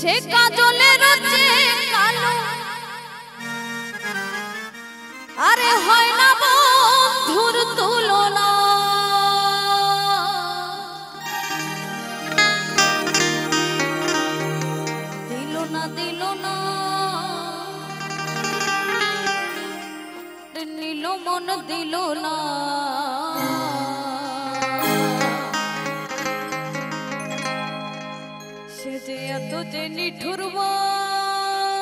সে কাজলের যে কালো আরে হয় না বন্ধুর তুলনা দিল না নীল মন দিল না সে যে এত যে নিঠুর বন্ধু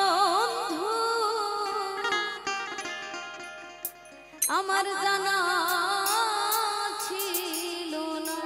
আমার জানা ছিল না।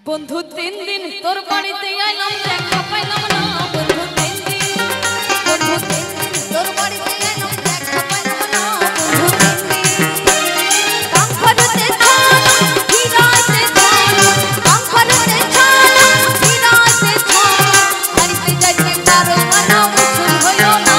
বন্ধু তিন দিন তোর বাড়িতে আইলাম দেখা পাইলাম না বন্ধু তিন দিন তোর বাড়িতে আইলাম দেখা পাইলাম না বন্ধু তিন দিন কাঙ্খরতে ছানা হিরাতে ছানা কাঙ্খরতে ছানা হিরাতে ছানা বাড়িতে যাইতে কারো মানা উছুল হইল না